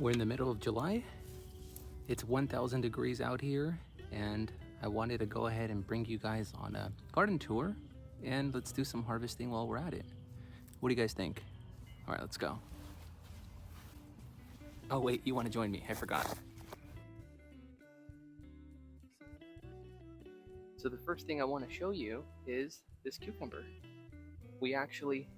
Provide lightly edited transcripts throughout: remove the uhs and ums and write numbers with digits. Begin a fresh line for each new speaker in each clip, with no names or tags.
We're in the middle of July. It's 1,000 degrees out here, and I wanted to go ahead and bring you guys on a garden tour, and let's do some harvesting while we're at it. What do you guys think? All right, let's go. Oh wait, you want to join me? I forgot. So the first thing I want to show you is this cucumber. We actually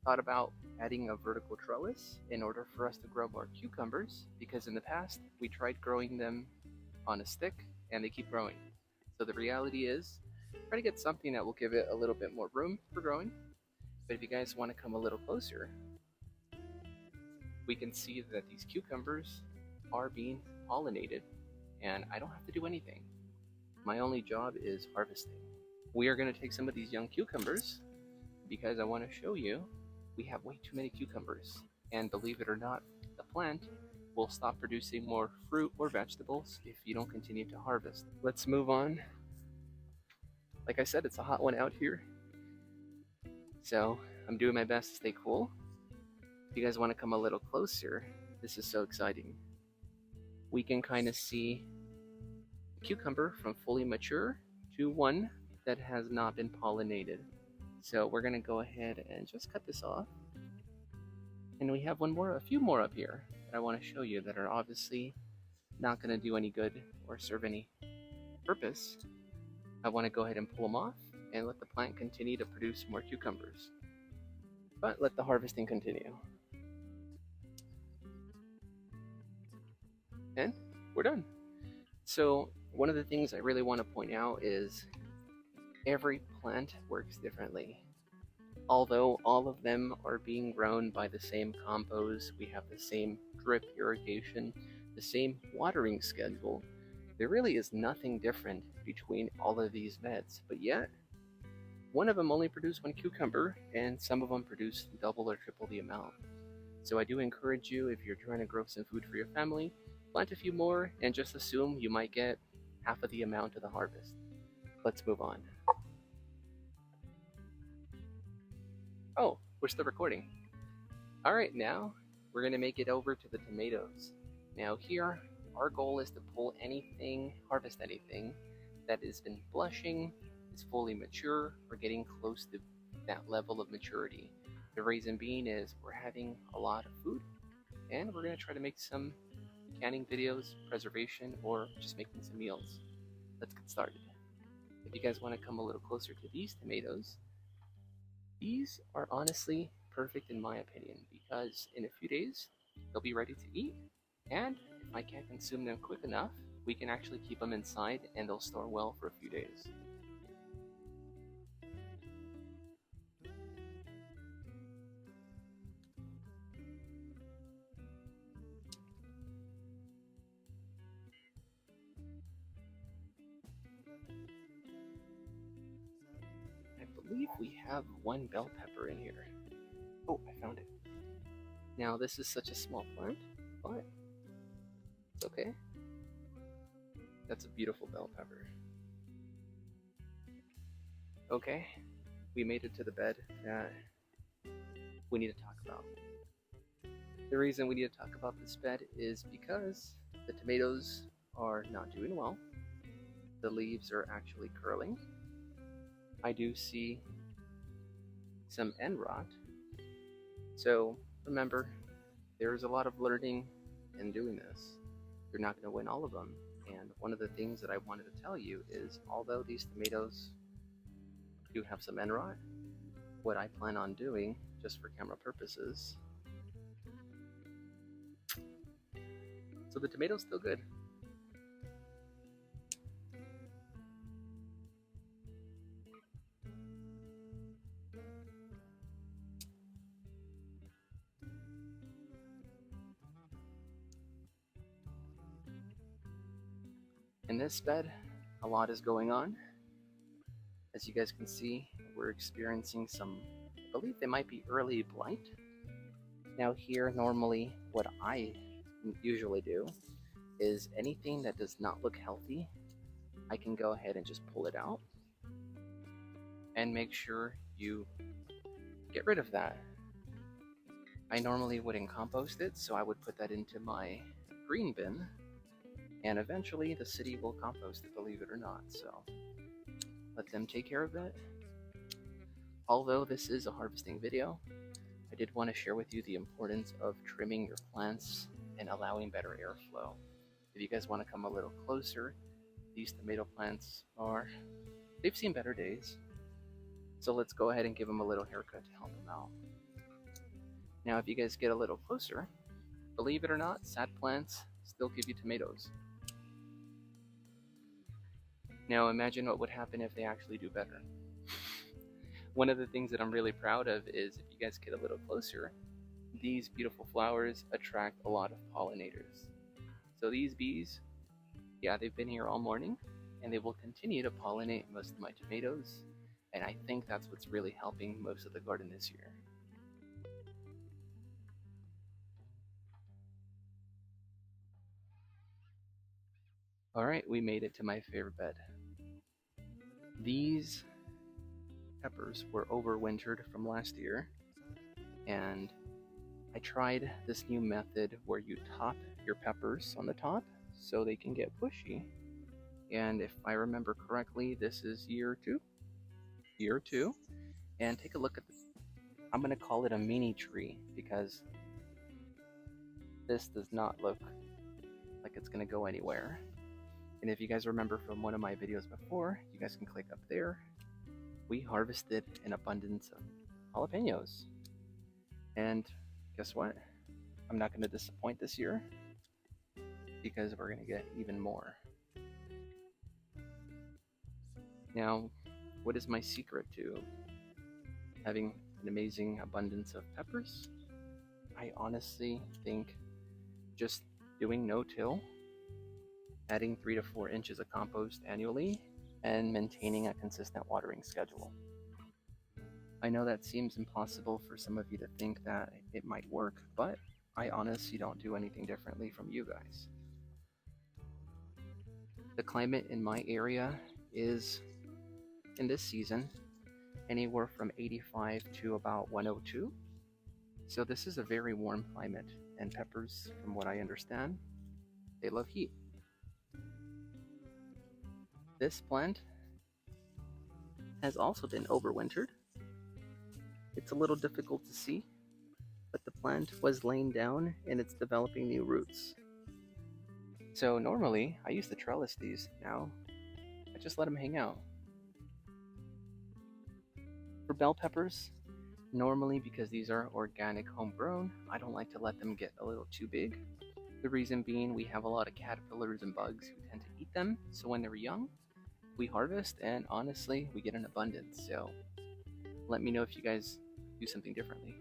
thought about adding a vertical trellis in order for us to grow more cucumbers, because in the past we tried growing them on a stick and they keep growing. So the reality is, try to get something that will give it a little bit more room for growing. But if you guys want to come a little closer, we can see that these cucumbers are being pollinated and I don't have to do anything. My only job is harvesting. We are going to take some of these young cucumbers because I want to show you we have way too many cucumbers, and believe it or not, the plant will stop producing more fruit or vegetables if you don't continue to harvest. Let's move on. Like I said, it's a hot one out here, so I'm doing my best to stay cool. If you guys want to come a little closer, this is so exciting. We can kind of see a cucumber from fully mature to one that has not been pollinated. So we're gonna go ahead and just cut this off. And we have a few more up here that I want to show you that are obviously not gonna do any good or serve any purpose. I want to go ahead and pull them off and let the plant continue to produce more cucumbers. But let the harvesting continue. And we're done. So one of the things I really want to point out is every plant works differently. Although all of them are being grown by the same compost, we have the same drip irrigation, the same watering schedule, there really is nothing different between all of these beds. But yet, one of them only produced one cucumber, and some of them produce double or triple the amount. So I do encourage you, if you're trying to grow some food for your family, plant a few more and just assume you might get half of the amount of the harvest. Let's move on. Oh, we're still recording. All right, now we're gonna make it over to the tomatoes. Now here, our goal is to pull anything, harvest anything that has been blushing, is fully mature, or getting close to that level of maturity. The reason being is we're having a lot of food, and we're gonna try to make some canning videos, preservation, or just making some meals. Let's get started. If you guys wanna come a little closer to these tomatoes, these are honestly perfect in my opinion, because in a few days they'll be ready to eat, and if I can't consume them quick enough, we can actually keep them inside and they'll store well for a few days. I believe we have one bell pepper in here. Oh, I found it. Now this is such a small plant, but it's okay. That's a beautiful bell pepper. Okay, we made it to the bed that we need to talk about. The reason we need to talk about this bed is because the tomatoes are not doing well. The leaves are actually curling. I do see some end rot. So remember, there's a lot of learning in doing this. You're not going to win all of them. And one of the things that I wanted to tell you is, although these tomatoes do have some end rot, what I plan on doing, just for camera purposes, so the tomato's still good. In this bed, a lot is going on. As you guys can see, we're experiencing some, I believe they might be early blight. Now here, normally what I usually do is anything that does not look healthy, I can go ahead and just pull it out and make sure you get rid of that. I normally wouldn't compost it, so I would put that into my green bin, and eventually the city will compost it, believe it or not, so let them take care of it. Although this is a harvesting video, I did want to share with you the importance of trimming your plants and allowing better airflow. If you guys want to come a little closer, these tomato plants they've seen better days. So let's go ahead and give them a little haircut to help them out. Now, if you guys get a little closer, believe it or not, sad plants still give you tomatoes. Now imagine what would happen if they actually do better. One of the things that I'm really proud of is if you guys get a little closer, these beautiful flowers attract a lot of pollinators. So these bees, yeah, they've been here all morning, and they will continue to pollinate most of my tomatoes, and I think that's what's really helping most of the garden this year. Alright, we made it to my favorite bed. These peppers were overwintered from last year, and I tried this new method where you top your peppers on the top so they can get bushy. And if I remember correctly, this is year two. And take a look at this. I'm going to call it a mini tree because this does not look like it's going to go anywhere. And if you guys remember from one of my videos before, you guys can click up there. We harvested an abundance of jalapenos. And guess what? I'm not going to disappoint this year because we're going to get even more. Now, what is my secret to having an amazing abundance of peppers? I honestly think just doing no-till, adding 3 to 4 inches of compost annually, and maintaining a consistent watering schedule. I know that seems impossible for some of you to think that it might work, but I honestly don't do anything differently from you guys. The climate in my area is, in this season, anywhere from 85 to about 102. So this is a very warm climate, and peppers, from what I understand, they love heat. This plant has also been overwintered. It's a little difficult to see, but the plant was laying down and it's developing new roots. So normally I used to trellis these. Now I just let them hang out. For bell peppers, normally because these are organic homegrown, I don't like to let them get a little too big. The reason being we have a lot of caterpillars and bugs who tend to eat them, so when they're young, we harvest and honestly we get an abundance. So let me know if you guys do something differently.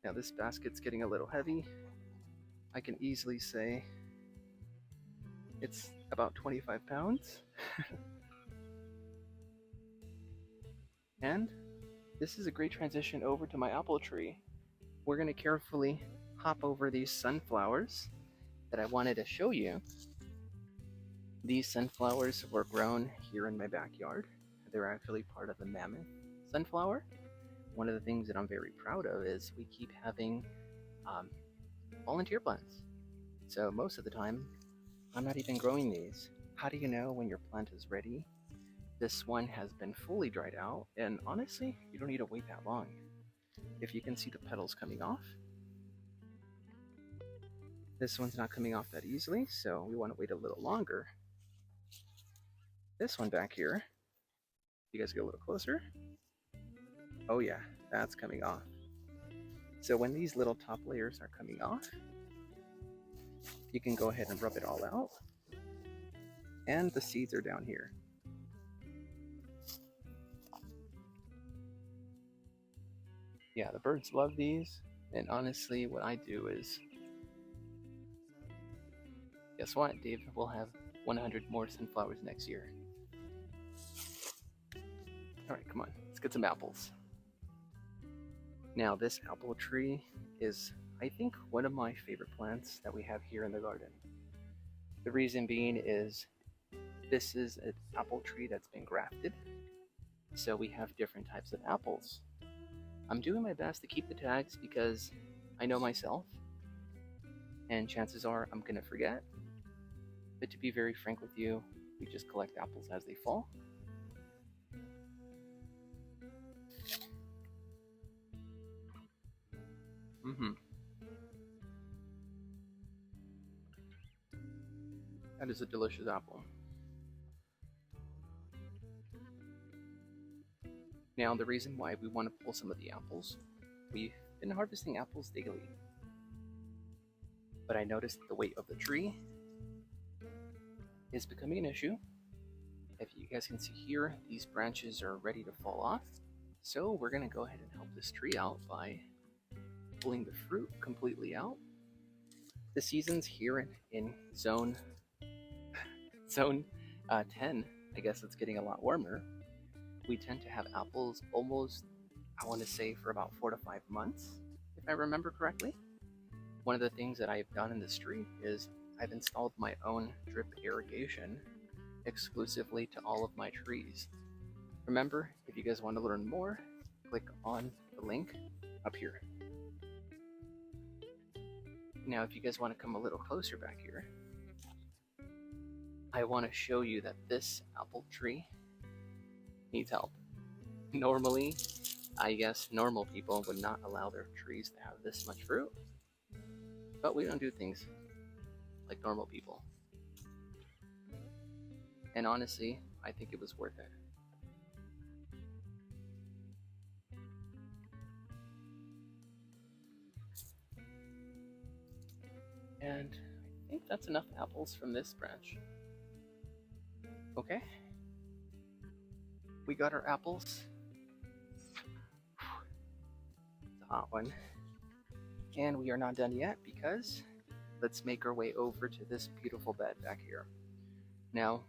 Now this basket's getting a little heavy. I can easily say it's about 25 pounds. And this is a great transition over to my apple tree. We're going to carefully hop over these sunflowers that I wanted to show you. These sunflowers were grown here in my backyard. They're actually part of the mammoth sunflower. One of the things that I'm very proud of is we keep having volunteer plants. So most of the time, I'm not even growing these. How do you know when your plant is ready? This one has been fully dried out, and honestly, you don't need to wait that long. If you can see the petals coming off, this one's not coming off that easily, so we want to wait a little longer. This one back here, you guys get a little closer. Oh yeah, that's coming off. So when these little top layers are coming off, you can go ahead and rub it all out. And the seeds are down here. Yeah, the birds love these, and honestly what I do is, guess what, Dave will have 100 more sunflowers next year. Alright, come on, let's get some apples. Now this apple tree is, I think, one of my favorite plants that we have here in the garden. The reason being is this is an apple tree that's been grafted, so we have different types of apples. I'm doing my best to keep the tags because I know myself, and chances are I'm gonna forget. But to be very frank with you, we just collect apples as they fall. That is a delicious apple. Now, the reason why we want to pull some of the apples, we've been harvesting apples daily. But I noticed the weight of the tree is becoming an issue. If you guys can see here, these branches are ready to fall off. So we're gonna go ahead and help this tree out by pulling the fruit completely out. The seasons here in zone 10, I guess it's getting a lot warmer. We tend to have apples almost, I want to say, for about 4 to 5 months, if I remember correctly. One of the things that I've done in this tree is I've installed my own drip irrigation exclusively to all of my trees. Remember, if you guys want to learn more, click on the link up here. Now, if you guys want to come a little closer back here, I want to show you that this apple tree needs help. Normally, I guess normal people would not allow their trees to have this much fruit, but we don't do things like normal people. And honestly, I think it was worth it. And I think that's enough apples from this branch. Okay, we got our apples. It's a hot one. And we are not done yet because let's make our way over to this beautiful bed back here. Now,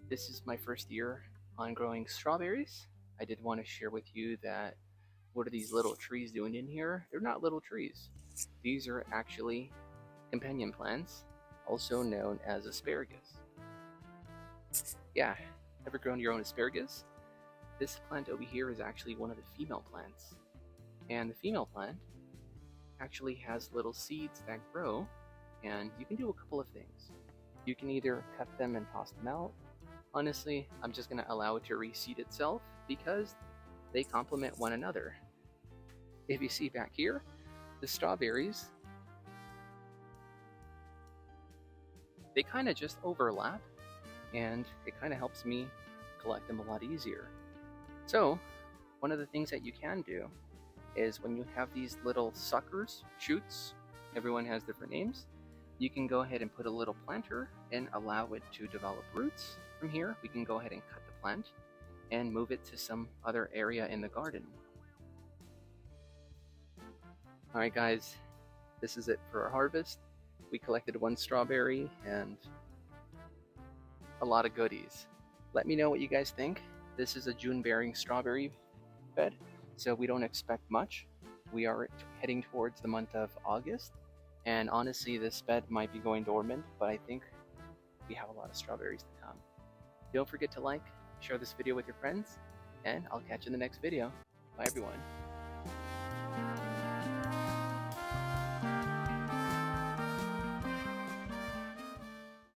this is my first year on growing strawberries. I did want to share with you that what are these little trees doing in here? They're not little trees. These are actually companion plants, also known as asparagus. Yeah, ever grown your own asparagus? This plant over here is actually one of the female plants. And the female plant actually has little seeds that grow, and you can do a couple of things. You can either cut them and toss them out. Honestly, I'm just going to allow it to reseed itself because they complement one another. If you see back here, the strawberries, they kind of just overlap, and it kind of helps me collect them a lot easier. So, one of the things that you can do is when you have these little suckers, shoots, everyone has different names, you can go ahead and put a little planter and allow it to develop roots. From here, we can go ahead and cut the plant and move it to some other area in the garden. Alright guys, this is it for our harvest. We collected 1 strawberry and a lot of goodies. Let me know what you guys think. This is a June-bearing strawberry bed, so we don't expect much. We are heading towards the month of August, and honestly, this bed might be going dormant, but I think we have a lot of strawberries to come. Don't forget to like, share this video with your friends, and I'll catch you in the next video. Bye everyone.